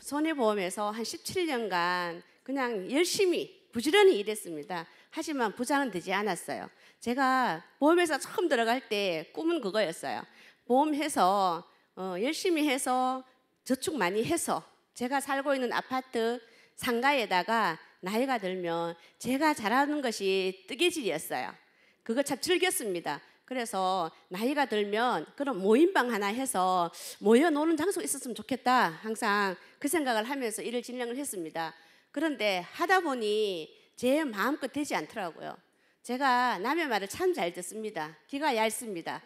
손해보험에서 한 17년간 그냥 열심히 부지런히 일했습니다. 하지만 부자는 되지 않았어요. 제가 보험회사 처음 들어갈 때 꿈은 그거였어요. 보험해서 열심히 해서 저축 많이 해서 제가 살고 있는 아파트 상가에다가 나이가 들면 제가 잘하는 것이 뜨개질이었어요. 그거 참 즐겼습니다. 그래서 나이가 들면 그런 모임방 하나 해서 모여 노는 장소가 있었으면 좋겠다. 항상 그 생각을 하면서 일을 진행을 했습니다. 그런데 하다 보니 제 마음껏 되지 않더라고요. 제가 남의 말을 참 잘 듣습니다. 귀가 얇습니다.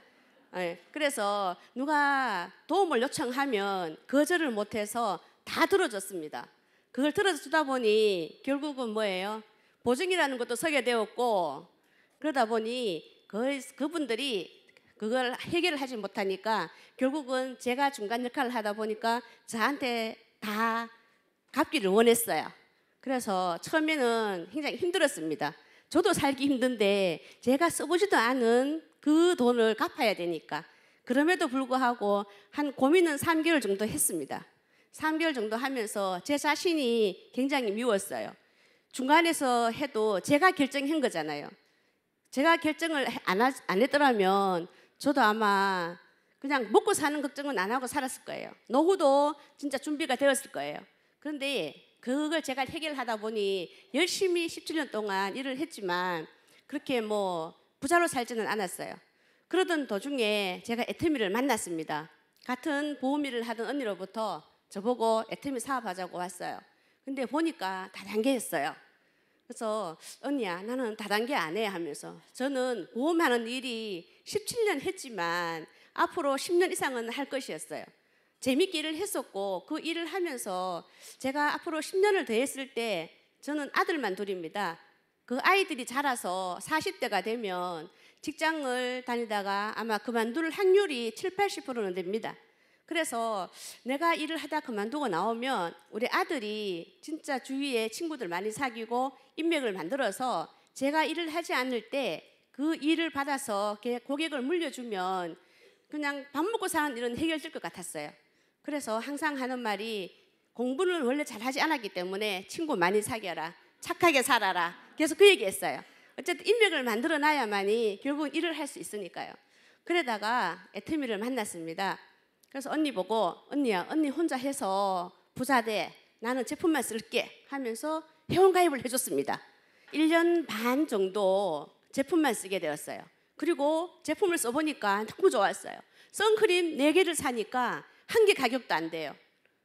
그래서 누가 도움을 요청하면 거절을 못해서 다 들어줬습니다. 그걸 들어주다 보니 결국은 뭐예요? 보증이라는 것도 서게 되었고, 그러다 보니 그분들이 그걸 해결을 하지 못하니까 결국은 제가 중간 역할을 하다 보니까 저한테 다 갚기를 원했어요. 그래서 처음에는 굉장히 힘들었습니다. 저도 살기 힘든데 제가 써보지도 않은 그 돈을 갚아야 되니까. 그럼에도 불구하고 한 고민은 3개월 정도 했습니다. 3개월 정도 하면서 제 자신이 굉장히 미웠어요. 중간에서 해도 제가 결정한 거잖아요. 제가 결정을 안 했더라면 저도 아마 그냥 먹고 사는 걱정은 안 하고 살았을 거예요. 노후도 진짜 준비가 되었을 거예요. 그런데 그걸 제가 해결하다 보니 열심히 17년 동안 일을 했지만 그렇게 뭐 부자로 살지는 않았어요. 그러던 도중에 제가 애터미를 만났습니다. 같은 보험 일을 하던 언니로부터 저보고 애터미 사업하자고 왔어요. 근데 보니까 다단계였어요. 그래서 언니야, 나는 다단계 안 해 하면서 저는 보험하는 일이 17년 했지만 앞으로 10년 이상은 할 것이었어요. 재밌게 일을 했었고 그 일을 하면서 제가 앞으로 10년을 더 했을 때 저는 아들만 둘입니다. 그 아이들이 자라서 40대가 되면 직장을 다니다가 아마 그만둘 확률이 70~80%는 됩니다. 그래서 내가 일을 하다 그만두고 나오면 우리 아들이 진짜 주위에 친구들 많이 사귀고 인맥을 만들어서 제가 일을 하지 않을 때 그 일을 받아서 고객을 물려주면 그냥 밥 먹고 사는 일은 해결될 것 같았어요. 그래서 항상 하는 말이 공부는 원래 잘하지 않았기 때문에 친구 많이 사귀어라, 착하게 살아라. 그래서 그 얘기했어요. 어쨌든 인맥을 만들어 놔야만이 결국 일을 할 수 있으니까요. 그러다가 애터미를 만났습니다. 그래서 언니 보고 언니야, 언니 혼자 해서 부자 돼. 나는 제품만 쓸게 하면서 회원가입을 해줬습니다. 1년 반 정도 제품만 쓰게 되었어요. 그리고 제품을 써보니까 너무 좋았어요. 선크림 4개를 사니까 1개 가격도 안 돼요.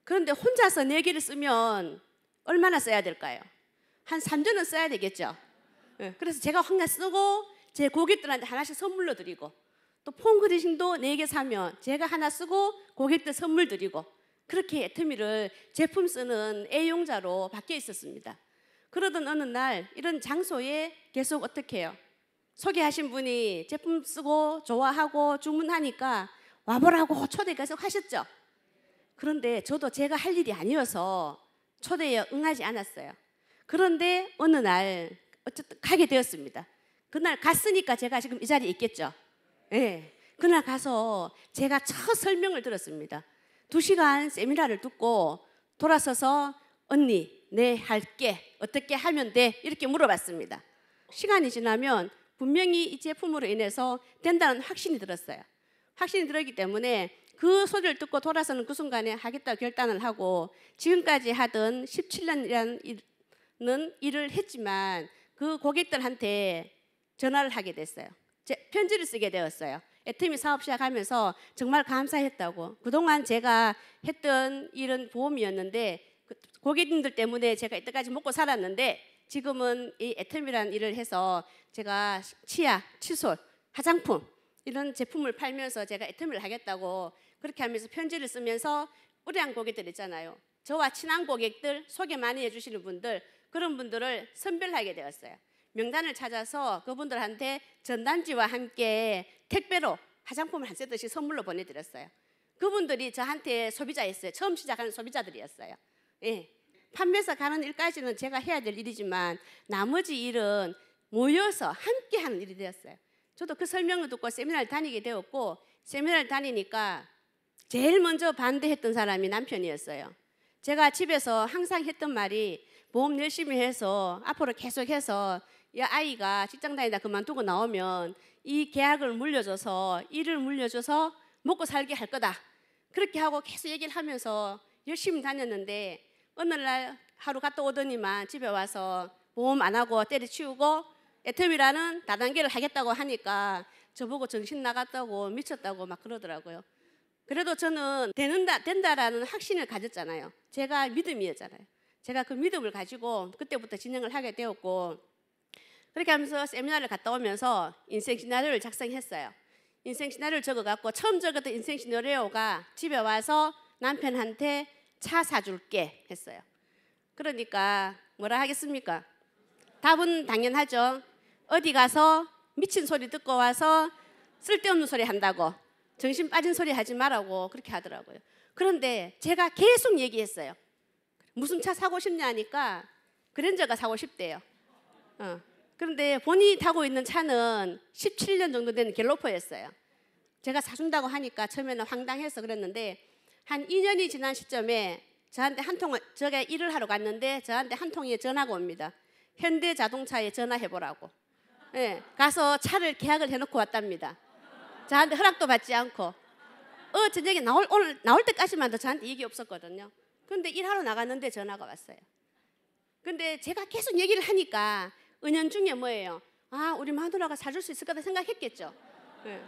그런데 혼자서 4개를 쓰면 얼마나 써야 될까요? 한 3년은 써야 되겠죠. 그래서 제가 하나 쓰고 제 고객들한테 하나씩 선물로 드리고 또 폼그리싱도 4개 사면 제가 하나 쓰고 고객들 선물 드리고 그렇게 애터미를 제품 쓰는 애용자로 바뀌어 있었습니다. 그러던 어느 날 이런 장소에 계속 어떻게 해요? 소개하신 분이 제품 쓰고 좋아하고 주문하니까 와보라고 초대 계속 하셨죠. 그런데 저도 제가 할 일이 아니어서 초대에 응하지 않았어요. 그런데 어느 날 어쨌든 가게 되었습니다. 그날 갔으니까 제가 지금 이 자리에 있겠죠. 네. 그날 가서 제가 첫 설명을 들었습니다. 2시간 세미나를 듣고 돌아서서 언니, 네 할게, 어떻게 하면 돼? 이렇게 물어봤습니다. 시간이 지나면 분명히 이 제품으로 인해서 된다는 확신이 들었어요. 확신이 들었기 때문에 그 소리를 듣고 돌아서는 그 순간에 하겠다고 결단을 하고 지금까지 하던 17년이라는 일을 했지만 그 고객들한테 전화를 하게 됐어요. 편지를 쓰게 되었어요. 애터미 사업 시작하면서 정말 감사했다고. 그동안 제가 했던 일은 보험이었는데 고객님들 때문에 제가 이때까지 먹고 살았는데 지금은 이 애터미라는 일을 해서 제가 치약, 칫솔, 화장품 이런 제품을 팔면서 제가 애터미를 하겠다고 그렇게 하면서 편지를 쓰면서 우량한 고객들 있잖아요. 저와 친한 고객들, 소개 많이 해주시는 분들, 그런 분들을 선별하게 되었어요. 명단을 찾아서 그분들한테 전단지와 함께 택배로 화장품을 한 세트씩 선물로 보내드렸어요. 그분들이 저한테 소비자였어요. 처음 시작하는 소비자들이었어요. 예. 판매사 가는 일까지는 제가 해야 될 일이지만 나머지 일은 모여서 함께 하는 일이 되었어요. 저도 그 설명을 듣고 세미나를 다니게 되었고 세미나를 다니니까 제일 먼저 반대했던 사람이 남편이었어요. 제가 집에서 항상 했던 말이 보험 열심히 해서 앞으로 계속해서 이 아이가 직장 다니다 그만두고 나오면 이 계약을 물려줘서 일을 물려줘서 먹고 살게 할 거다. 그렇게 하고 계속 얘기를 하면서 열심히 다녔는데 어느 날 하루 갔다 오더니만 집에 와서 보험 안 하고 때려치우고 애터미라는 다단계를 하겠다고 하니까 저보고 정신 나갔다고 미쳤다고 막 그러더라고요. 그래도 저는 된다라는 확신을 가졌잖아요. 제가 믿음이었잖아요. 제가 그 믿음을 가지고 그때부터 진행을 하게 되었고, 그렇게 하면서 세미나를 갔다 오면서 인생 시나리오를 작성했어요. 인생 시나리오를 적어갖고 처음 적었던 인생 시나리오가 집에 와서 남편한테 차 사줄게 했어요. 그러니까 뭐라 하겠습니까? 답은 당연하죠. 어디 가서 미친 소리 듣고 와서 쓸데없는 소리 한다고, 정신 빠진 소리 하지 말라고 그렇게 하더라고요. 그런데 제가 계속 얘기했어요. 무슨 차 사고 싶냐 하니까 그랜저가 사고 싶대요. 그런데 본인이 타고 있는 차는 17년 정도 된 갤로퍼였어요. 제가 사준다고 하니까 처음에는 황당해서 그랬는데 한 2년이 지난 시점에 저한테 제가 일을 하러 갔는데 저한테 한 통의 전화가 옵니다. 현대자동차에 전화해보라고. 네, 가서 차를 계약을 해놓고 왔답니다. 저한테 허락도 받지 않고 저녁에 오늘 나올 때까지만 도 저한테 얘기 없었거든요. 그런데 일하러 나갔는데 전화가 왔어요. 근데 제가 계속 얘기를 하니까 은연중에 뭐예요? 아, 우리 마누라가 사줄 수 있을 거다 생각했겠죠. 네.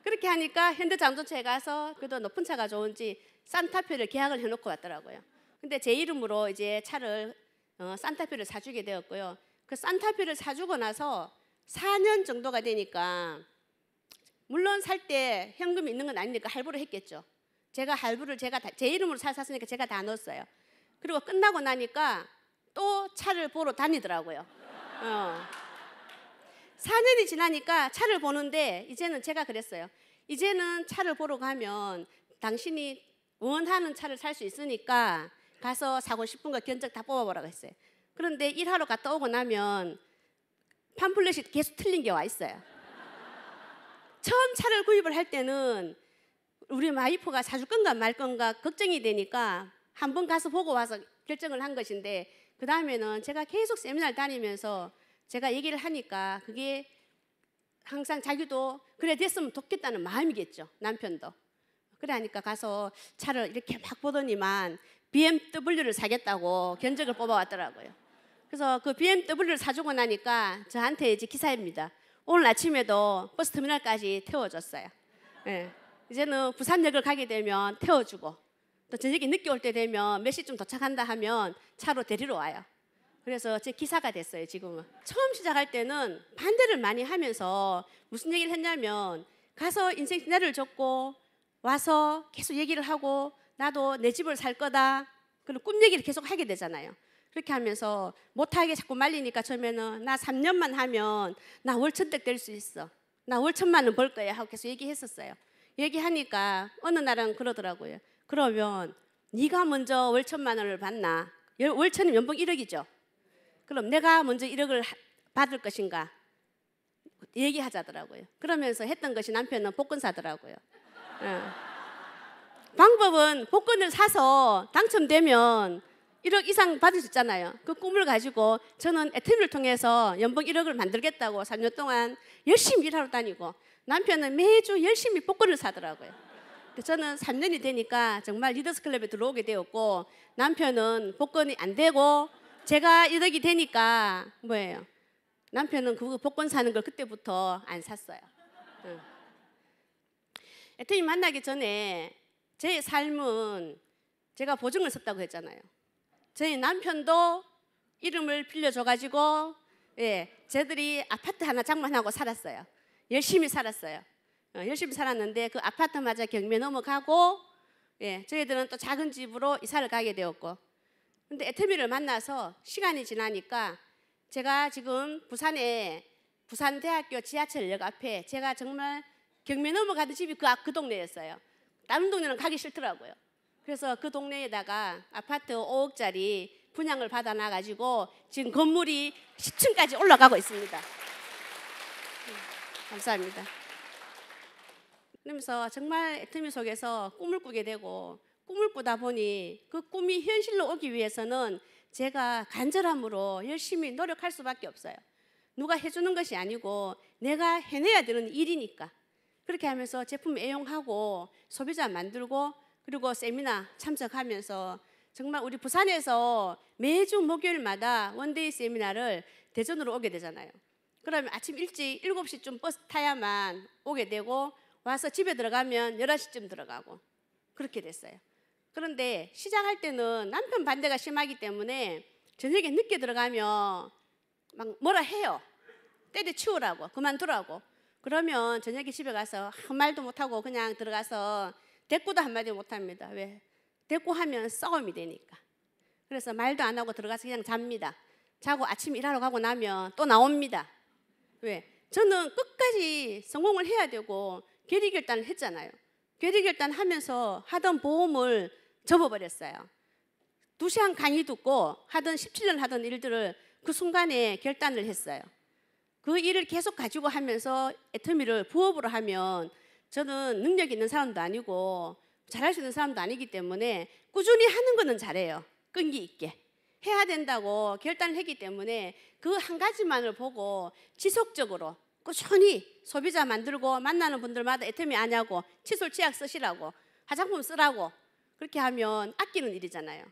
그렇게 하니까 현대자동차에 가서 그래도 높은 차가 좋은지 산타페를 계약을 해놓고 왔더라고요. 근데 제 이름으로 이제 차를 산타페를 사주게 되었고요. 그 산타페를 사주고 나서 4년 정도가 되니까 물론 살 때 현금이 있는 건 아니니까 할부를 했겠죠. 제가 할부를 제 이름으로 샀으니까 제가 다 넣었어요. 그리고 끝나고 나니까 또 차를 보러 다니더라고요. 4년이 지나니까 차를 보는데 이제는 제가 그랬어요. 이제는 차를 보러 가면 당신이 원하는 차를 살 수 있으니까 가서 사고 싶은 거 견적 다 뽑아보라고 했어요. 그런데 일하러 갔다 오고 나면 팜플렛이 계속 틀린 게 와 있어요. 처음 차를 구입을 할 때는 우리 와이프가 사줄 건가 말 건가 걱정이 되니까 한번 가서 보고 와서 결정을 한 것인데, 그 다음에는 제가 계속 세미나를 다니면서 제가 얘기를 하니까 그게 항상 자기도 그래 됐으면 좋겠다는 마음이겠죠. 남편도. 그래 하니까 가서 차를 이렇게 막 보더니만 BMW를 사겠다고 견적을 뽑아왔더라고요. 그래서 그 BMW를 사주고 나니까 저한테 이제 기사입니다. 오늘 아침에도 버스터미널까지 태워줬어요. 네. 이제는 부산역을 가게 되면 태워주고 또 저녁에 늦게 올 때 되면 몇 시쯤 도착한다 하면 차로 데리러 와요. 그래서 제 기사가 됐어요. 지금은. 처음 시작할 때는 반대를 많이 하면서 무슨 얘기를 했냐면 가서 인생 시나리오를 적고 와서 계속 얘기를 하고 나도 내 집을 살 거다. 그리고 꿈 얘기를 계속 하게 되잖아요. 그렇게 하면서 못하게 자꾸 말리니까 처음에는 나 3년만 하면 나 월천댁 될 수 있어. 나 월 1,000만 원 벌 거야 하고 계속 얘기했었어요. 얘기하니까 어느 날은 그러더라고요. 그러면 네가 먼저 월 1,000만 원을 받나? 월 1,000이 연봉 1억이죠. 그럼 내가 먼저 1억을 받을 것인가? 얘기하자더라고요. 그러면서 했던 것이 남편은 복권 사더라고요. 방법은 복권을 사서 당첨되면 1억 이상 받을 수 있잖아요. 그 꿈을 가지고 저는 애터미를 통해서 연봉 1억을 만들겠다고 3년 동안 열심히 일하러 다니고 남편은 매주 열심히 복권을 사더라고요. 저는 3년이 되니까 정말 리더스 클럽에 들어오게 되었고 남편은 복권이 안 되고 제가 1억이 되니까 뭐예요? 남편은 그 복권 사는 걸 그때부터 안 샀어요. 애터미 만나기 전에 제 삶은 제가 보증을 썼다고 했잖아요. 저희 남편도 이름을 빌려줘가지고 쟤들이 아파트 하나 장만하고 살았어요. 열심히 살았어요. 열심히 살았는데 그 아파트마저 경매 넘어가고 저희들은 또 작은 집으로 이사를 가게 되었고, 근데 애터미를 만나서 시간이 지나니까 제가 지금 부산에 부산대학교 지하철역 앞에 제가 정말 경매 넘어가던 집이 그 동네였어요. 다른 동네는 가기 싫더라고요. 그래서 그 동네에다가 아파트 5억짜리 분양을 받아놔가지고 지금 건물이 10층까지 올라가고 있습니다. 감사합니다. 그러면서 정말 애터미 속에서 꿈을 꾸게 되고 꿈을 꾸다 보니 그 꿈이 현실로 오기 위해서는 제가 간절함으로 열심히 노력할 수밖에 없어요. 누가 해주는 것이 아니고 내가 해내야 되는 일이니까. 그렇게 하면서 제품 애용하고 소비자 만들고 그리고 세미나 참석하면서 정말 우리 부산에서 매주 목요일마다 원데이 세미나를 대전으로 오게 되잖아요. 그러면 아침 일찍 7시쯤 버스 타야만 오게 되고 와서 집에 들어가면 11시쯤 들어가고 그렇게 됐어요. 그런데 시작할 때는 남편 반대가 심하기 때문에 저녁에 늦게 들어가면 막 뭐라 해요. 때려치우라고, 그만두라고. 그러면 저녁에 집에 가서 한 말도 못하고 그냥 들어가서 대꾸도 한마디 못합니다. 왜? 대꾸하면 싸움이 되니까. 그래서 말도 안 하고 들어가서 그냥 잡니다. 자고 아침 일하러 가고 나면 또 나옵니다. 왜? 저는 끝까지 성공을 해야 되고 결의결단을 했잖아요. 결의결단 하면서 하던 보험을 접어버렸어요. 2시간 강의 듣고 하던 17년 하던 일들을 그 순간에 결단을 했어요. 그 일을 계속 가지고 하면서 애터미를 부업으로 하면 저는 능력 있는 사람도 아니고 잘할 수 있는 사람도 아니기 때문에 꾸준히 하는 거는 잘해요. 끈기 있게. 해야 된다고 결단을 했기 때문에 그 한 가지만을 보고 지속적으로 꾸준히 소비자 만들고 만나는 분들마다 애터미 아냐고 칫솔 치약 쓰시라고 화장품 쓰라고 그렇게 하면 아끼는 일이잖아요.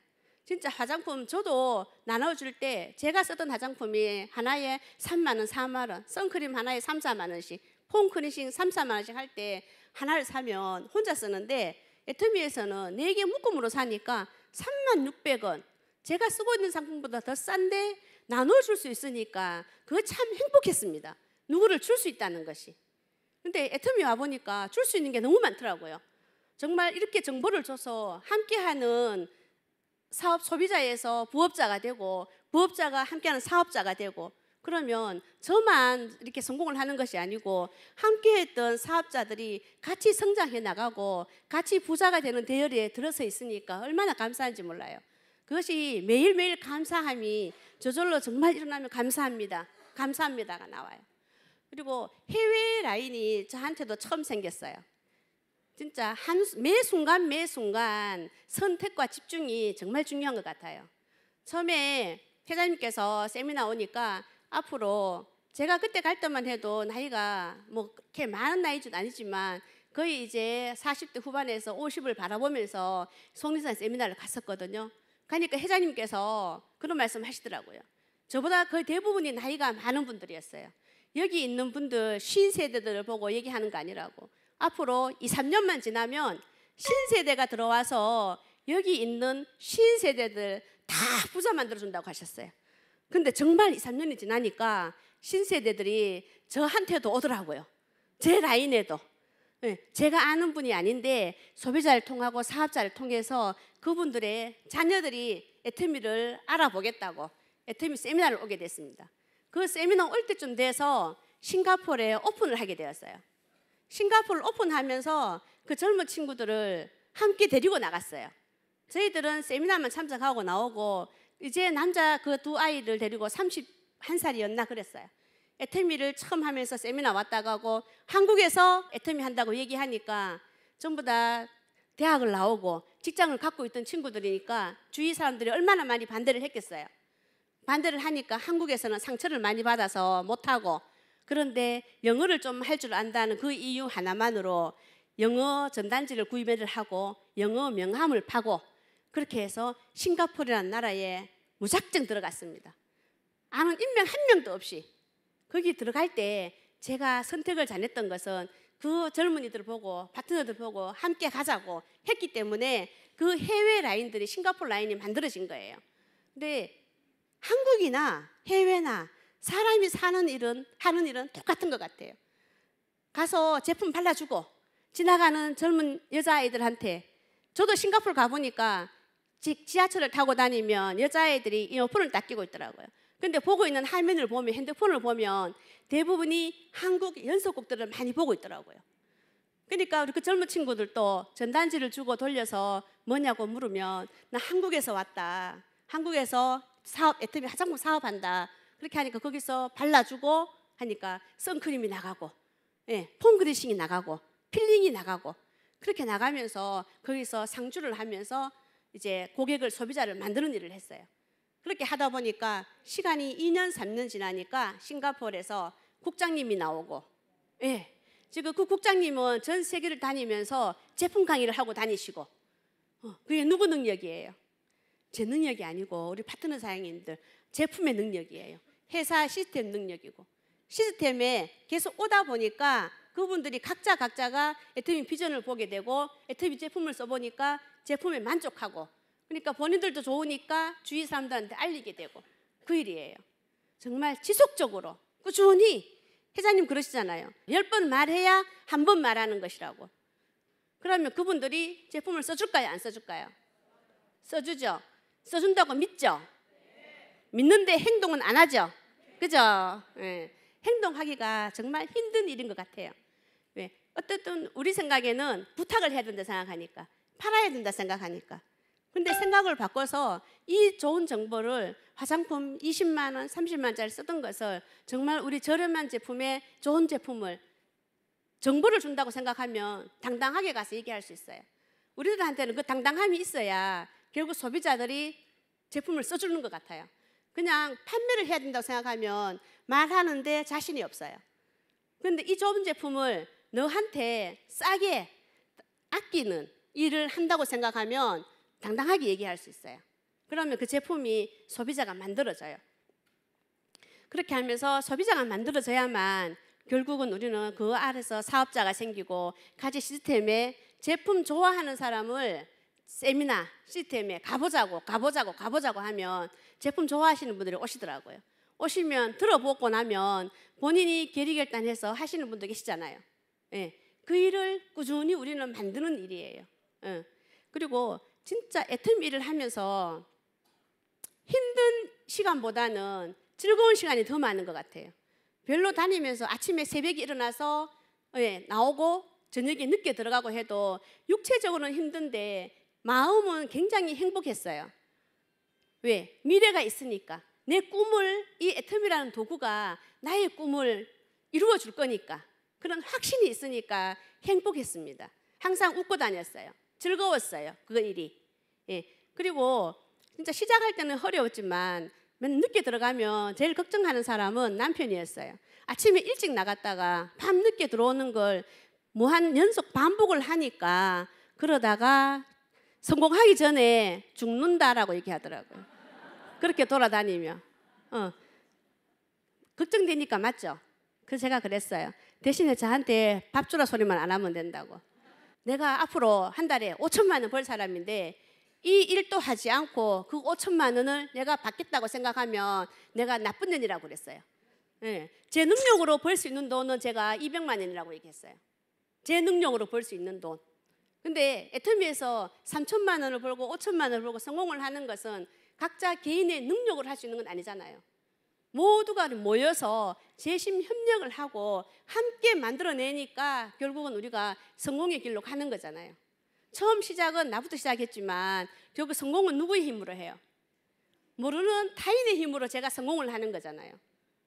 진짜 화장품 저도 나눠줄 때 제가 쓰던 화장품이 하나에 3만 원, 4만 원, 선크림 하나에 3, 4만 원씩, 폼 클렌징 3, 4만 원씩 할 때 하나를 사면 혼자 쓰는데 애터미에서는 4개 묶음으로 사니까 36,600원. 제가 쓰고 있는 상품보다 더 싼데 나눠줄 수 있으니까 그거 참 행복했습니다. 누구를 줄 수 있다는 것이. 근데 애터미 와보니까 줄 수 있는 게 너무 많더라고요. 정말 이렇게 정보를 줘서 함께하는 사업 소비자에서 부업자가 되고 부업자가 함께하는 사업자가 되고 그러면 저만 이렇게 성공을 하는 것이 아니고 함께했던 사업자들이 같이 성장해 나가고 같이 부자가 되는 대열에 들어서 있으니까 얼마나 감사한지 몰라요. 그것이 매일매일 감사함이 저절로 정말 일어나면 감사합니다. 감사합니다가 나와요. 그리고 해외 라인이 저한테도 처음 생겼어요. 진짜 매 순간 매 순간 선택과 집중이 정말 중요한 것 같아요. 처음에 회장님께서 세미나 오니까 앞으로 제가 그때 갈 때만 해도 나이가 뭐 그렇게 많은 나이는 아니지만 거의 이제 40대 후반에서 50을 바라보면서 속리산 세미나를 갔었거든요. 그러니까 회장님께서 그런 말씀 하시더라고요. 저보다 거의 대부분이 나이가 많은 분들이었어요. 여기 있는 분들 신세대들을 보고 얘기하는 거 아니라고. 앞으로 2, 3년만 지나면 신세대가 들어와서 여기 있는 신세대들 다 부자 만들어준다고 하셨어요. 근데 정말 2, 3년이 지나니까 신세대들이 저한테도 오더라고요. 제 라인에도. 제가 아는 분이 아닌데 소비자를 통하고 사업자를 통해서 그분들의 자녀들이 애터미를 알아보겠다고 애터미 세미나를 오게 됐습니다. 그 세미나 올 때쯤 돼서 싱가포르에 오픈을 하게 되었어요. 싱가포르를 오픈하면서 그 젊은 친구들을 함께 데리고 나갔어요. 저희들은 세미나만 참석하고 나오고 이제 남자 그 2아이를 데리고 31살이었나 그랬어요. 애터미를 처음 하면서 세미나 왔다 가고 한국에서 애터미 한다고 얘기하니까 전부 다 대학을 나오고 직장을 갖고 있던 친구들이니까 주위 사람들이 얼마나 많이 반대를 했겠어요. 반대를 하니까 한국에서는 상처를 많이 받아서 못하고 그런데 영어를 좀 할 줄 안다는 그 이유 하나만으로 영어 전단지를 구매를 하고 영어 명함을 파고 그렇게 해서 싱가포르라는 나라에 무작정 들어갔습니다. 아는 인명 한 명도 없이 거기 들어갈 때 제가 선택을 잘했던 것은 그 젊은이들 보고 파트너들 보고 함께 가자고 했기 때문에 그 해외 라인들이 싱가포르 라인이 만들어진 거예요. 근데 한국이나 해외나 사람이 사는 일은 하는 일은 똑같은 것 같아요. 가서 제품 발라주고 지나가는 젊은 여자아이들한테 저도 싱가포르 가보니까 지하철을 타고 다니면 여자아이들이 이어폰을 딱 끼고 있더라고요. 근데 보고 있는 화면을 보면 핸드폰을 보면 대부분이 한국 연속곡들을 많이 보고 있더라고요. 그러니까 우리 그 젊은 친구들도 전단지를 주고 돌려서 뭐냐고 물으면 나 한국에서 왔다. 한국에서 사업, 애터미 화장품 사업한다. 그렇게 하니까 거기서 발라주고 하니까 선크림이 나가고 폼 그리싱이 나가고 필링이 나가고 그렇게 나가면서 거기서 상주를 하면서 이제 고객을, 소비자를 만드는 일을 했어요. 그렇게 하다 보니까 시간이 2년, 3년 지나니까 싱가포르에서 국장님이 나오고, 예, 지금 그 국장님은 전 세계를 다니면서 제품 강의를 하고 다니시고, 그게 누구 능력이에요? 제 능력이 아니고 우리 파트너 사장님들 제품의 능력이에요. 회사 시스템 능력이고, 시스템에 계속 오다 보니까 그분들이 각자가 애터미 비전을 보게 되고 애터미 제품을 써보니까 제품에 만족하고, 그러니까 본인들도 좋으니까 주위 사람들한테 알리게 되고, 그 일이에요. 정말 지속적으로 꾸준히, 회장님 그러시잖아요. 10번 말해야 한 번 말하는 것이라고. 그러면 그분들이 제품을 써줄까요? 안 써줄까요? 써주죠. 써준다고 믿죠? 믿는데 행동은 안 하죠? 그죠? 예. 행동하기가 정말 힘든 일인 것 같아요. 왜? 어쨌든 우리 생각에는 부탁을 해야 된다 생각하니까, 팔아야 된다 생각하니까. 근데 생각을 바꿔서 이 좋은 정보를 화장품 20만 원, 30만 원짜리 쓰던 것을 정말 우리 저렴한 제품에 좋은 제품을, 정보를 준다고 생각하면 당당하게 가서 얘기할 수 있어요. 우리들한테는 그 당당함이 있어야 결국 소비자들이 제품을 써주는 것 같아요. 그냥 판매를 해야 된다고 생각하면 말하는데 자신이 없어요. 그런데 이 좋은 제품을 너한테 싸게 아끼는 일을 한다고 생각하면 당당하게 얘기할 수 있어요. 그러면 그 제품이 소비자가 만들어져요. 그렇게 하면서 소비자가 만들어져야만 결국은 우리는 그 아래서 사업자가 생기고, 가지 시스템에 제품 좋아하는 사람을 세미나 시스템에 가보자고 하면 제품 좋아하시는 분들이 오시더라고요. 오시면 들어보고 나면 본인이 결의결단해서 하시는 분도 계시잖아요. 예, 그 일을 꾸준히 우리는 만드는 일이에요. 예. 그리고 진짜 애터미 일을 하면서 힘든 시간보다는 즐거운 시간이 더 많은 것 같아요. 별로 다니면서 아침에 새벽에 일어나서 나오고 저녁에 늦게 들어가고 해도 육체적으로는 힘든데 마음은 굉장히 행복했어요. 왜? 미래가 있으니까. 내 꿈을, 이 애터미라는 도구가 나의 꿈을 이루어 줄 거니까, 그런 확신이 있으니까 행복했습니다. 항상 웃고 다녔어요. 즐거웠어요, 그 일이. 예. 그리고 진짜 시작할 때는 어려웠지만 맨 늦게 들어가면 제일 걱정하는 사람은 남편이었어요. 아침에 일찍 나갔다가 밤 늦게 들어오는 걸 무한 연속 반복을 하니까, 그러다가 성공하기 전에 죽는다라고 얘기하더라고요. 그렇게 돌아다니며. 걱정되니까 맞죠? 그래서 제가 그랬어요. 대신에 저한테 밥 주라 소리만 안 하면 된다고. 내가 앞으로 한 달에 5천만 원 벌 사람인데 이 일도 하지 않고 그 5천만 원을 내가 받겠다고 생각하면 내가 나쁜 년이라고 그랬어요. 예. 제 능력으로 벌 수 있는 돈은 제가 200만 원이라고 얘기했어요. 제 능력으로 벌 수 있는 돈. 근데 애터미에서 3천만 원을 벌고 5천만 원을 벌고 성공을 하는 것은 각자 개인의 능력으로 할 수 있는 건 아니잖아요. 모두가 모여서 재심 협력을 하고 함께 만들어내니까 결국은 우리가 성공의 길로 가는 거잖아요. 처음 시작은 나부터 시작했지만 결국 성공은 누구의 힘으로 해요? 모르는 타인의 힘으로 제가 성공을 하는 거잖아요.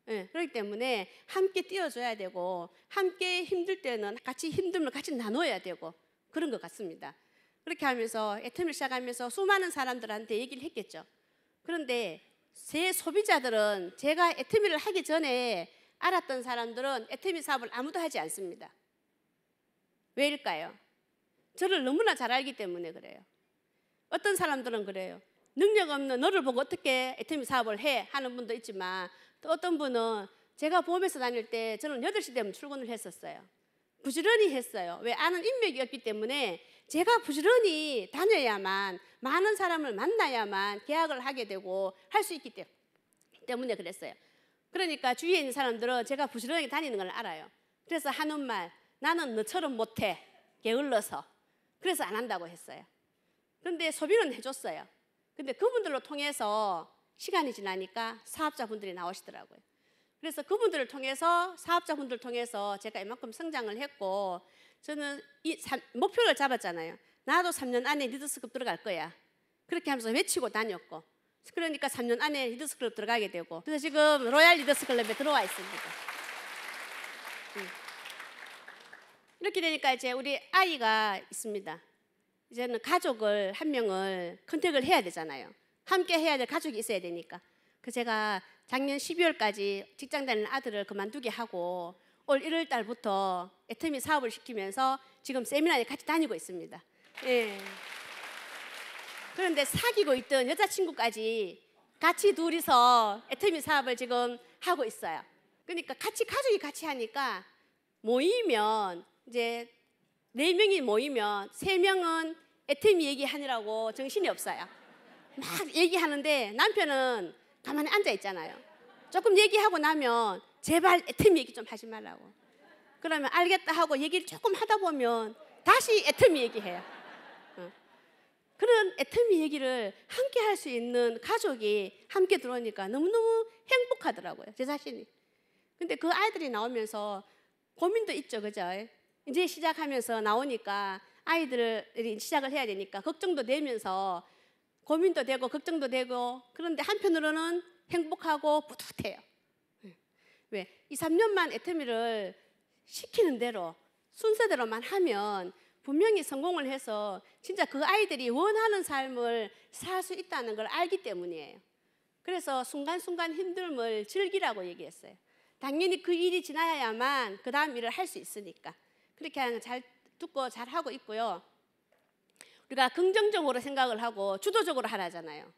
예, 그렇기 때문에 함께 뛰어줘야 되고, 함께 힘들 때는 같이 힘듦을 같이 나눠야 되고, 그런 것 같습니다. 그렇게 하면서 애터미를 시작하면서 수많은 사람들한테 얘기를 했겠죠. 그런데 제 소비자들은, 제가 애터미를 하기 전에 알았던 사람들은 애터미 사업을 아무도 하지 않습니다. 왜일까요? 저를 너무나 잘 알기 때문에 그래요. 어떤 사람들은 그래요. 능력 없는 너를 보고 어떻게 애터미 사업을 해? 하는 분도 있지만, 또 어떤 분은, 제가 보험회사 다닐 때 저는 8시 되면 출근을 했었어요. 부지런히 했어요. 왜? 아는 인맥이 없기 때문에 제가 부지런히 다녀야만, 많은 사람을 만나야만 계약을 하게 되고 할 수 있기 때문에 그랬어요. 그러니까 주위에 있는 사람들은 제가 부지런히 다니는 걸 알아요. 그래서 하는 말, 나는 너처럼 못해, 게을러서. 그래서 안 한다고 했어요. 그런데 소비는 해줬어요. 근데 그분들로 통해서 시간이 지나니까 사업자분들이 나오시더라고요. 그래서 그분들을 통해서, 사업자분들을 통해서 제가 이만큼 성장을 했고, 저는 목표를 잡았잖아요. 나도 3년 안에 리더스급 들어갈 거야. 그렇게 하면서 외치고 다녔고, 그러니까 3년 안에 리더스클럽 들어가게 되고, 그래서 지금 로얄 리더스클럽에 들어와 있습니다. 이렇게 되니까 이제 우리 아이가 있습니다. 이제는 가족을 한 명을 컨택을 해야 되잖아요. 함께 해야 될 가족이 있어야 되니까. 그 제가 작년 12월까지 직장 다니는 아들을 그만두게 하고 올 1월 달부터 애터미 사업을 시키면서 지금 세미나에 같이 다니고 있습니다. 예. 그런데 사귀고 있던 여자친구까지 같이 둘이서 애터미 사업을 지금 하고 있어요. 그러니까 가족이 같이 하니까 모이면 이제 4명이 모이면 3명은 애터미 얘기하느라고 정신이 없어요. 막 얘기하는데 남편은 가만히 앉아 있잖아요. 조금 얘기하고 나면 제발 애터미 얘기 좀 하지 말라고. 그러면 알겠다 하고 얘기를 조금 하다 보면 다시 애터미 얘기해요. 그런 애터미 얘기를 함께 할 수 있는 가족이 함께 들어오니까 너무너무 행복하더라고요, 제 자신이. 근데 그 아이들이 나오면서 고민도 있죠, 그죠? 이제 시작하면서 나오니까 아이들이 시작을 해야 되니까 걱정도 되면서 고민도 되고 걱정도 되고, 그런데 한편으로는 행복하고 뿌듯해요. 왜? 2, 3년만 애터미를 시키는 대로 순서대로만 하면 분명히 성공을 해서 진짜 그 아이들이 원하는 삶을 살 수 있다는 걸 알기 때문이에요. 그래서 순간순간 힘듦을 즐기라고 얘기했어요. 당연히 그 일이 지나야만 그 다음 일을 할 수 있으니까. 그렇게 하는 거 잘 듣고 잘 하고 있고요. 우리가 긍정적으로 생각을 하고 주도적으로 하라잖아요.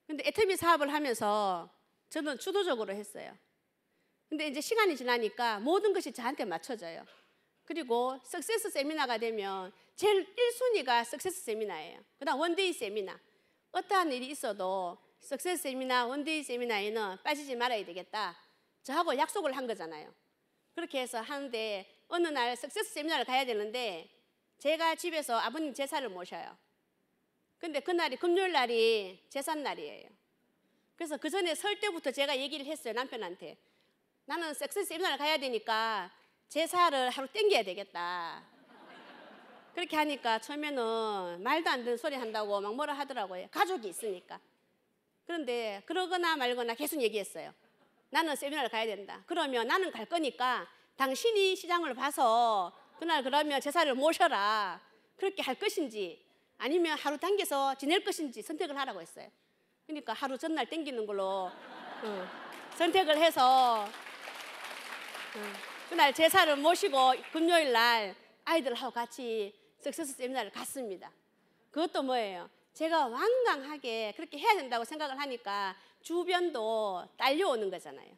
근데 애터미 사업을 하면서 저는 주도적으로 했어요. 근데 이제 시간이 지나니까 모든 것이 저한테 맞춰져요. 그리고 석세스 세미나가 되면 제일 1순위가 석세스 세미나예요. 그다음 원데이 세미나. 어떠한 일이 있어도 석세스 세미나, 원데이 세미나에는 빠지지 말아야 되겠다. 저하고 약속을 한 거잖아요. 그렇게 해서 하는데 어느 날 석세스 세미나를 가야 되는데 제가 집에서 아버님 제사를 모셔요. 근데 그날이 금요일 날이 제삿 날이에요. 그래서 그 전에 설 때부터 제가 얘기를 했어요, 남편한테. 나는 석세스 세미나를 가야 되니까 제사를 하루 땡겨야 되겠다. 그렇게 하니까 처음에는 말도 안 되는 소리 한다고 막 뭐라 하더라고요. 가족이 있으니까. 그런데 그러거나 말거나 계속 얘기했어요. 나는 세미나를 가야 된다. 그러면 나는 갈 거니까 당신이 시장을 봐서 그날 그러면 제사를 모셔라. 그렇게 할 것인지 아니면 하루 당겨서 지낼 것인지 선택을 하라고 했어요. 그러니까 하루 전날 땡기는 걸로 선택을 해서 그날 제사를 모시고 금요일 날 아이들하고 같이 석세스 세미나를 갔습니다. 그것도 뭐예요? 제가 완강하게 그렇게 해야 된다고 생각을 하니까 주변도 딸려오는 거잖아요.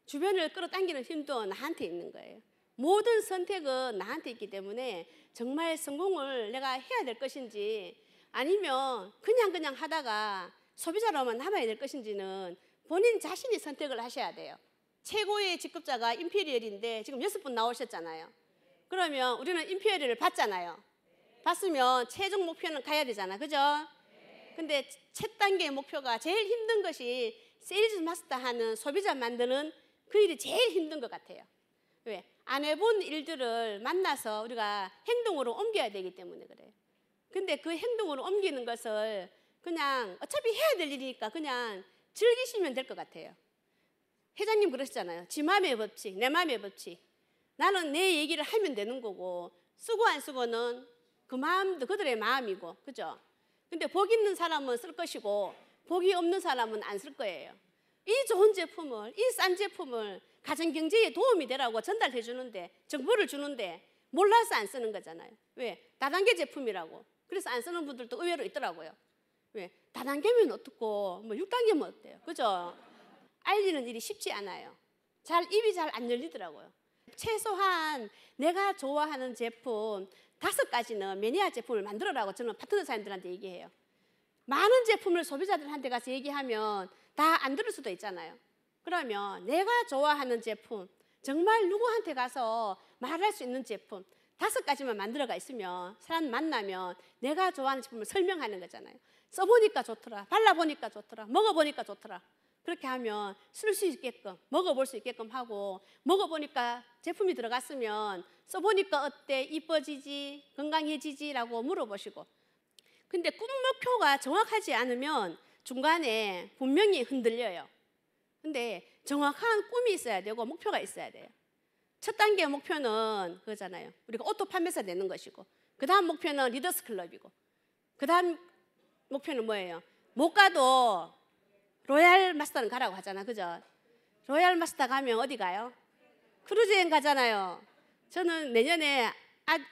주변을 끌어당기는 힘도 나한테 있는 거예요. 모든 선택은 나한테 있기 때문에 정말 성공을 내가 해야 될 것인지 아니면 그냥 하다가 소비자로만 남아야 될 것인지는 본인 자신이 선택을 하셔야 돼요. 최고의 직급자가 임페리얼인데 지금 6분 나오셨잖아요. 그러면 우리는 임페리얼을 받잖아요. 받으면 최종 목표는 가야 되잖아, 그죠? 근데 첫 단계의 목표가 제일 힘든 것이 세일즈 마스터 하는 소비자 만드는 그 일이 제일 힘든 것 같아요. 왜? 안 해본 일들을 만나서 우리가 행동으로 옮겨야 되기 때문에 그래요. 근데 그 행동으로 옮기는 것을 그냥 어차피 해야 될 일이니까 그냥 즐기시면 될 것 같아요. 회장님 그러시잖아요. 지 맘의 법칙, 내 맘의 법칙. 나는 내 얘기를 하면 되는 거고 쓰고 안 쓰고는 그 마음도 그들의 마음이고, 그죠? 근데 복 있는 사람은 쓸 것이고 복이 없는 사람은 안 쓸 거예요. 이 좋은 제품을, 이 싼 제품을 가정경제에 도움이 되라고 전달해 주는데, 정보를 주는데 몰라서 안 쓰는 거잖아요. 왜? 다단계 제품이라고. 그래서 안 쓰는 분들도 의외로 있더라고요. 왜? 다단계면 어떻고 뭐 6단계면 어때요? 그죠? 알리는 일이 쉽지 않아요. 입이 잘 안 열리더라고요. 최소한 내가 좋아하는 제품 5가지는 매니아 제품을 만들어라고 저는 파트너 사람들한테 얘기해요. 많은 제품을 소비자들한테 가서 얘기하면 다 안 들을 수도 있잖아요. 그러면 내가 좋아하는 제품, 정말 누구한테 가서 말할 수 있는 제품 5가지만 만들어가 있으면 사람 만나면 내가 좋아하는 제품을 설명하는 거잖아요. 써보니까 좋더라, 발라보니까 좋더라, 먹어보니까 좋더라. 그렇게 하면 쓸 수 있게끔, 먹어볼 수 있게끔 하고, 먹어보니까 제품이 들어갔으면 써보니까 어때? 이뻐지지? 건강해지지? 라고 물어보시고. 근데 꿈 목표가 정확하지 않으면 중간에 분명히 흔들려요. 근데 정확한 꿈이 있어야 되고 목표가 있어야 돼요. 첫 단계 목표는 그거잖아요. 우리가 오토 판매사 되는 것이고, 그 다음 목표는 리더스 클럽이고, 그 다음 목표는 뭐예요? 못 가도 로얄 마스터는 가라고 하잖아, 그죠? 로얄 마스터 가면 어디 가요? 크루즈 여행 가잖아요. 저는 내년에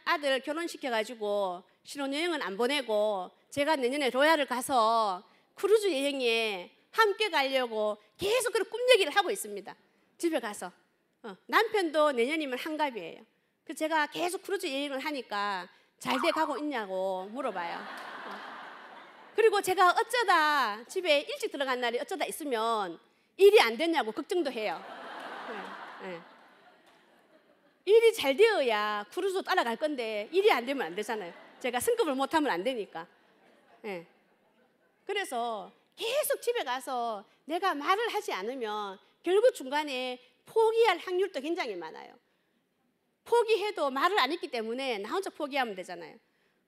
아들 결혼시켜가지고 신혼여행은 안 보내고 제가 내년에 로얄을 가서 크루즈 여행에 함께 가려고 계속 그런 꿈 얘기를 하고 있습니다. 집에 가서. 남편도 내년이면 한갑이에요. 그래서 제가 계속 크루즈 여행을 하니까 잘 돼 가고 있냐고 물어봐요. 그리고 제가 어쩌다 집에 일찍 들어간 날이 어쩌다 있으면 일이 안 됐냐고 걱정도 해요. 네. 일이 잘 되어야 크루즈도 따라갈 건데 일이 안 되면 안 되잖아요. 제가 승급을 못하면 안 되니까. 네. 그래서 계속 집에 가서 내가 말을 하지 않으면 결국 중간에 포기할 확률도 굉장히 많아요. 포기해도 말을 안 했기 때문에 나 혼자 포기하면 되잖아요.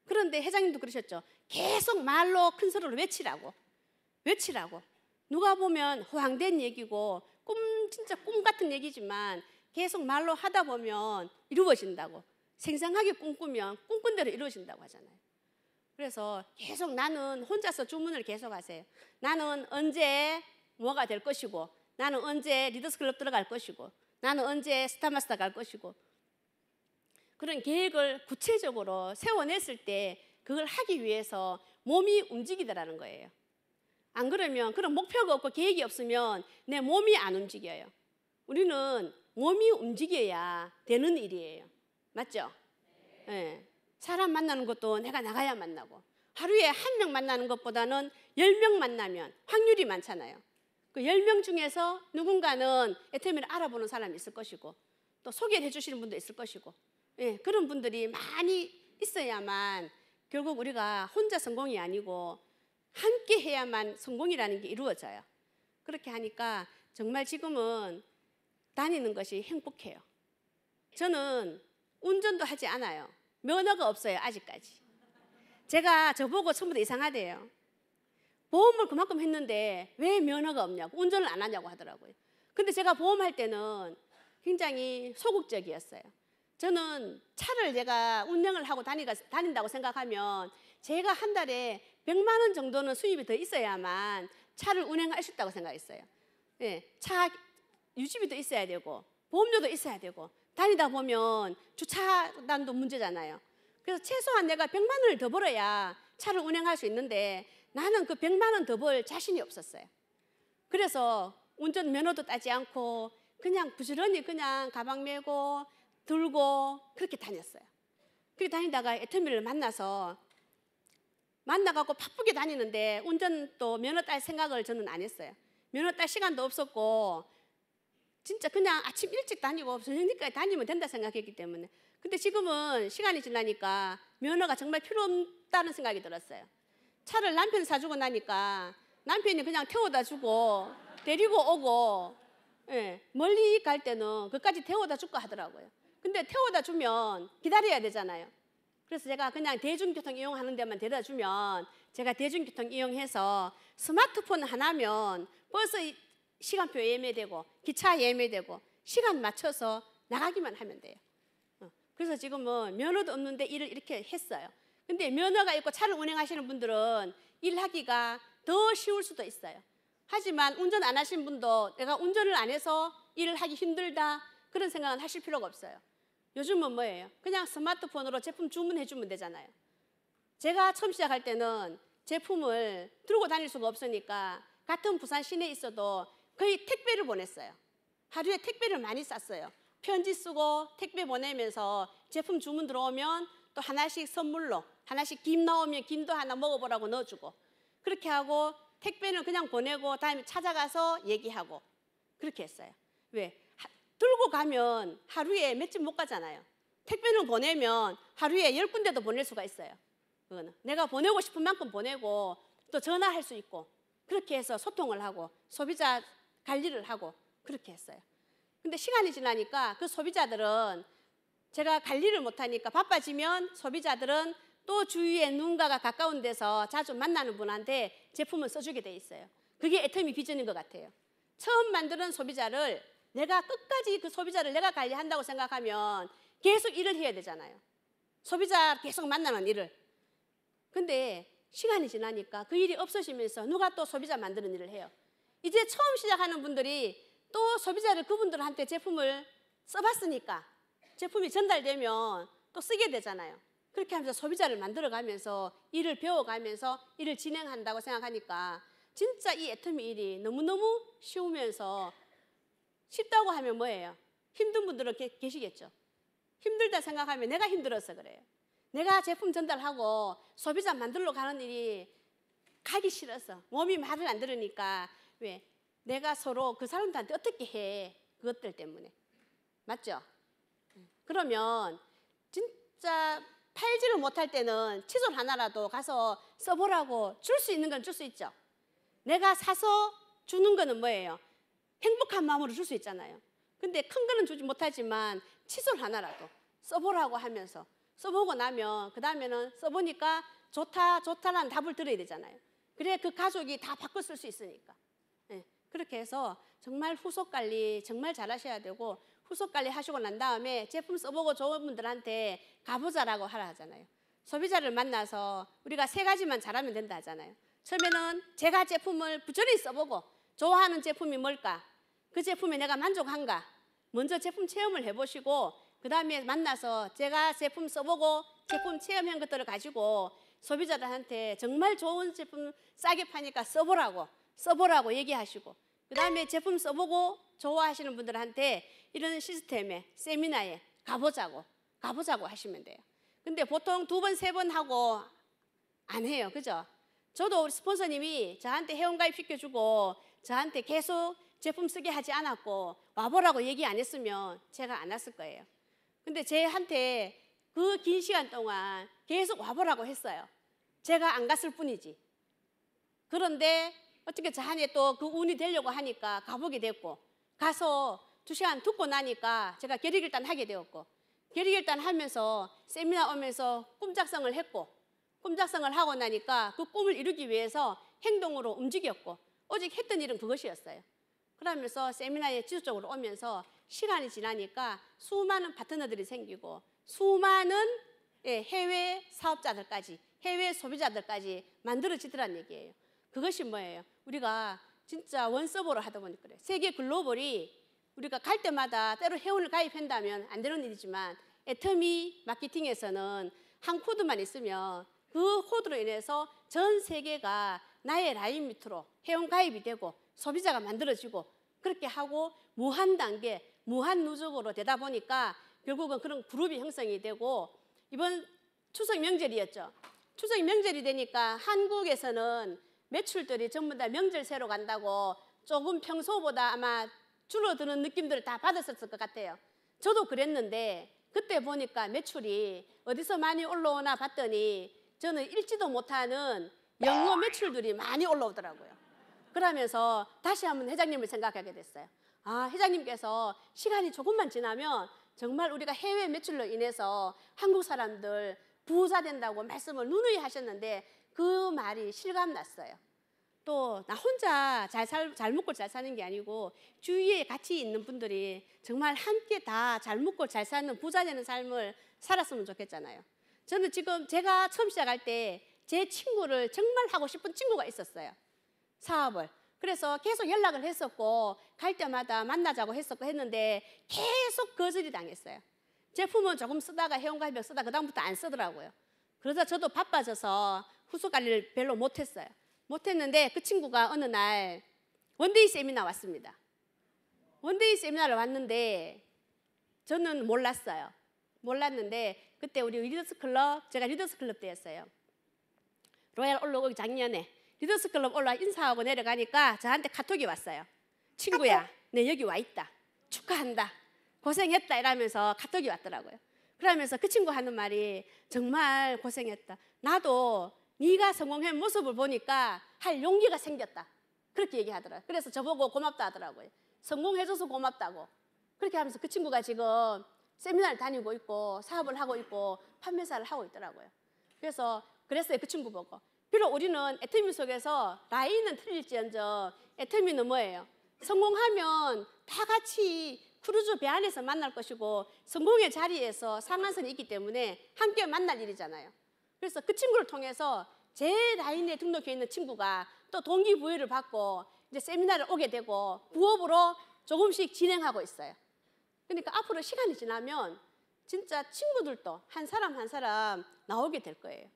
그런데 회장님도 그러셨죠. 계속 말로 큰 소리로 외치라고. 누가 보면 호황된 얘기고 진짜 꿈 같은 얘기지만 계속 말로 하다 보면 이루어진다고. 생생하게 꿈꾸면 꿈꾼 대로 이루어진다고 하잖아요. 그래서 계속 나는 혼자서 주문을 계속 하세요. 나는 언제 뭐가 될 것이고, 나는 언제 리더스 클럽 들어갈 것이고, 나는 언제 스타마스터 갈 것이고, 그런 계획을 구체적으로 세워냈을 때 그걸 하기 위해서 몸이 움직이더라는 거예요. 안 그러면 그런 목표가 없고 계획이 없으면 내 몸이 안 움직여요. 우리는 몸이 움직여야 되는 일이에요. 맞죠? 네. 사람 만나는 것도 내가 나가야 만나고, 하루에 1명 만나는 것보다는 10명 만나면 확률이 많잖아요. 그 10명 중에서 누군가는 애터미를 알아보는 사람이 있을 것이고, 또 소개를 해주시는 분도 있을 것이고, 예, 그런 분들이 많이 있어야만 결국 우리가 혼자 성공이 아니고 함께 해야만 성공이라는 게 이루어져요. 그렇게 하니까 정말 지금은 다니는 것이 행복해요. 저는 운전도 하지 않아요. 면허가 없어요, 아직까지. 제가 저보고 처음부터 이상하대요. 보험을 그만큼 했는데 왜 면허가 없냐고, 운전을 안 하냐고 하더라고요. 근데 제가 보험할 때는 굉장히 소극적이었어요. 저는 차를 제가 운행을 하고 다닌다고 생각하면 제가 한 달에 100만 원 정도는 수입이 더 있어야만 차를 운행할 수 있다고 생각했어요. 예, 차 유지비도 있어야 되고 보험료도 있어야 되고 다니다 보면 주차단도 문제잖아요. 그래서 최소한 내가 100만 원을 더 벌어야 차를 운행할 수 있는데 나는 그 100만 원 더 벌 자신이 없었어요. 그래서 운전 면허도 따지 않고 그냥 부지런히 그냥 가방 메고 들고 그렇게 다녔어요. 그렇게 다니다가 애터미를 만나갖고 바쁘게 다니는데 운전도 면허 딸 생각을 저는 안 했어요. 면허 딸 시간도 없었고 진짜 그냥 아침 일찍 다니고 저녁까지 다니면 된다 생각했기 때문에. 근데 지금은 시간이 지나니까 면허가 정말 필요 없다는 생각이 들었어요. 차를 남편이 사주고 나니까 남편이 그냥 태워다 주고 데리고 오고, 예, 멀리 갈 때는 그까지 태워다 줄까 하더라고요. 근데 태워다 주면 기다려야 되잖아요. 그래서 제가 그냥 대중교통 이용하는 데만 데려다 주면 제가 대중교통 이용해서 스마트폰 하나면 버스 시간표 예매되고 기차 예매되고 시간 맞춰서 나가기만 하면 돼요. 그래서 지금은 면허도 없는데 일을 이렇게 했어요. 근데 면허가 있고 차를 운행하시는 분들은 일하기가 더 쉬울 수도 있어요. 하지만 운전 안 하신 분도 내가 운전을 안 해서 일을 하기 힘들다 그런 생각은 하실 필요가 없어요. 요즘은 뭐예요? 그냥 스마트폰으로 제품 주문해 주면 되잖아요. 제가 처음 시작할 때는 제품을 들고 다닐 수가 없으니까 같은 부산 시내에 있어도 거의 택배를 보냈어요. 하루에 택배를 많이 쌌어요. 편지 쓰고 택배 보내면서 제품 주문 들어오면 또 하나씩 선물로, 하나씩 김 나오면 김도 하나 먹어보라고 넣어주고, 그렇게 하고 택배는 그냥 보내고 다음에 찾아가서 얘기하고 그렇게 했어요. 왜? 들고 가면 하루에 몇 집 못 가잖아요. 택배는 보내면 하루에 10군데도 보낼 수가 있어요. 그거는 내가 보내고 싶은 만큼 보내고 또 전화할 수 있고 그렇게 해서 소통을 하고 소비자 관리를 하고 그렇게 했어요. 근데 시간이 지나니까 그 소비자들은 제가 관리를 못하니까 바빠지면 소비자들은 또 주위에 누군가가 가까운 데서 자주 만나는 분한테 제품을 써주게 돼 있어요. 그게 애터미 비전인 것 같아요. 처음 만드는 소비자를 내가 끝까지 그 소비자를 내가 관리한다고 생각하면 계속 일을 해야 되잖아요. 소비자 계속 만나는 일을. 근데 시간이 지나니까 그 일이 없어지면서 누가 또 소비자 만드는 일을 해요. 이제 처음 시작하는 분들이 또 소비자를 그분들한테 제품을 써봤으니까 제품이 전달되면 또 쓰게 되잖아요. 그렇게 하면서 소비자를 만들어가면서 일을 배워가면서 일을 진행한다고 생각하니까 진짜 이 애터미 일이 너무너무 쉬우면서 쉽다고 하면 뭐예요? 힘든 분들은 계시겠죠. 힘들다 생각하면 내가 힘들어서 그래요. 내가 제품 전달하고 소비자 만들러 가는 일이 가기 싫어서 몸이 말을 안 들으니까 왜? 내가 서로 그 사람들한테 어떻게 해? 그것들 때문에. 맞죠? 그러면 진짜 팔지를 못할 때는 칫솔 하나라도 가서 써보라고 줄 수 있는 건 줄 수 있죠. 내가 사서 주는 거는 뭐예요? 행복한 마음으로 줄 수 있잖아요. 근데 큰 거는 주지 못하지만 칫솔 하나라도 써보라고 하면서 써보고 나면 그 다음에는 써보니까 좋다 좋다라는 답을 들어야 되잖아요. 그래 그 가족이 다 바꿔 쓸 수 있으니까. 네, 그렇게 해서 정말 후속 관리 정말 잘 하셔야 되고 후속 관리 하시고 난 다음에 제품 써보고 좋은 분들한테 가보자라고 하라 하잖아요. 소비자를 만나서 우리가 3가지만 잘하면 된다 하잖아요. 처음에는 제가 제품을 부지런히 써보고 좋아하는 제품이 뭘까? 그 제품에 내가 만족한가? 먼저 제품 체험을 해보시고 그 다음에 만나서 제가 제품 써보고 제품 체험한 것들을 가지고 소비자들한테 정말 좋은 제품 싸게 파니까 써보라고 얘기하시고 그 다음에 제품 써보고 좋아하시는 분들한테 이런 시스템에 세미나에 가보자고 하시면 돼요. 근데 보통 2번, 3번 하고 안 해요. 그죠? 저도 우리 스폰서님이 저한테 회원가입 시켜주고 저한테 계속 제품 쓰게 하지 않았고 와보라고 얘기 안 했으면 제가 안 왔을 거예요. 근데 쟤한테 그 긴 시간 동안 계속 와보라고 했어요. 제가 안 갔을 뿐이지. 그런데 어떻게 저한테 또 그 운이 되려고 하니까 가보게 됐고 가서 2시간 듣고 나니까 제가 계획일단 하게 되었고 계획일단 하면서 세미나 오면서 꿈 작성을 했고 꿈 작성을 하고 나니까 그 꿈을 이루기 위해서 행동으로 움직였고 오직 했던 일은 그것이었어요. 그러면서 세미나에 지속적으로 오면서 시간이 지나니까 수많은 파트너들이 생기고 수많은 해외 사업자들까지 해외 소비자들까지 만들어지더란 얘기예요. 그것이 뭐예요? 우리가 진짜 원서버로 하다 보니 그래. 세계 글로벌이 우리가 갈 때마다 때로 회원을 가입한다면 안 되는 일이지만 애터미 마케팅에서는 한 코드만 있으면 그 코드로 인해서 전 세계가 나의 라인 밑으로 회원 가입이 되고 소비자가 만들어지고 그렇게 하고 무한 단계, 무한 누적으로 되다 보니까 결국은 그런 그룹이 형성이 되고 이번 추석 명절이었죠. 추석 명절이 되니까 한국에서는 매출들이 전부 다 명절 새로 간다고 조금 평소보다 아마 줄어드는 느낌들을 다 받았을 것 같아요. 저도 그랬는데 그때 보니까 매출이 어디서 많이 올라오나 봤더니 저는 읽지도 못하는 영어 매출들이 많이 올라오더라고요. 그러면서 다시 한번 회장님을 생각하게 됐어요. 아, 회장님께서 시간이 조금만 지나면 정말 우리가 해외 매출로 인해서 한국 사람들 부자 된다고 말씀을 누누이 하셨는데 그 말이 실감났어요. 또 나 혼자 잘 먹고 잘 사는 게 아니고 주위에 같이 있는 분들이 정말 함께 다 잘 먹고 잘 사는 부자 되는 삶을 살았으면 좋겠잖아요. 저는 지금 제가 처음 시작할 때 제 친구를 정말 하고 싶은 친구가 있었어요. 사업을. 그래서 계속 연락을 했었고 갈 때마다 만나자고 했는데 계속 거절이 당했어요. 제품은 조금 쓰다가 회원가입 쓰다가 그다음부터 안 쓰더라고요. 그러다 저도 바빠져서 후속 관리를 별로 못했어요. 못했는데 그 친구가 어느 날 원데이 세미나 왔습니다. 원데이 세미나를 왔는데 저는 몰랐어요. 몰랐는데 그때 우리 리더스 클럽, 제가 리더스 클럽 때였어요. 로얄 올라오기 작년에 리더스 클럽 올라 인사하고 내려가니까 저한테 카톡이 왔어요. 친구야, 내 여기 와 있다. 축하한다. 고생했다 이러면서 카톡이 왔더라고요. 그러면서 그 친구 하는 말이 정말 고생했다. 나도 네가 성공한 모습을 보니까 할 용기가 생겼다. 그렇게 얘기하더라고요. 그래서 저보고 고맙다 하더라고요. 성공해줘서 고맙다고. 그렇게 하면서 그 친구가 지금 세미나를 다니고 있고 사업을 하고 있고 판매사를 하고 있더라고요. 그래서 그랬어요. 그 친구 보고. 비록 우리는 애터미 속에서 라인은 틀릴지언정 애터미는 뭐예요? 성공하면 다 같이 크루즈 배 안에서 만날 것이고 성공의 자리에서 상한선이 있기 때문에 함께 만날 일이잖아요. 그래서 그 친구를 통해서 제 라인에 등록해 있는 친구가 또 동기부여를 받고 이제 세미나를 오게 되고 부업으로 조금씩 진행하고 있어요. 그러니까 앞으로 시간이 지나면 진짜 친구들도 한 사람 한 사람 나오게 될 거예요.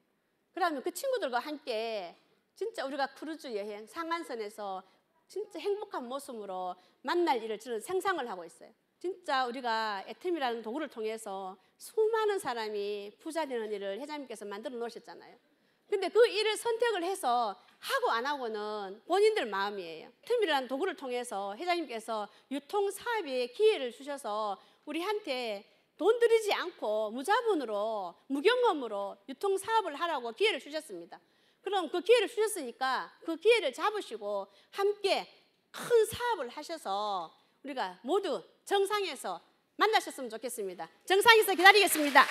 그러면 그 친구들과 함께 진짜 우리가 크루즈 여행 상한선에서 진짜 행복한 모습으로 만날 일을 저는 상상을 하고 있어요. 진짜 우리가 애템이라는 도구를 통해서 수많은 사람이 부자 되는 일을 회장님께서 만들어 놓으셨잖아요. 근데 그 일을 선택을 해서 하고 안 하고는 본인들 마음이에요. 애템이라는 도구를 통해서 회장님께서 유통사업에 기회를 주셔서 우리한테 돈 들이지 않고 무자본으로 무경험으로 유통사업을 하라고 기회를 주셨습니다. 그럼 그 기회를 주셨으니까 그 기회를 잡으시고 함께 큰 사업을 하셔서 우리가 모두 정상에서 만나셨으면 좋겠습니다. 정상에서 기다리겠습니다.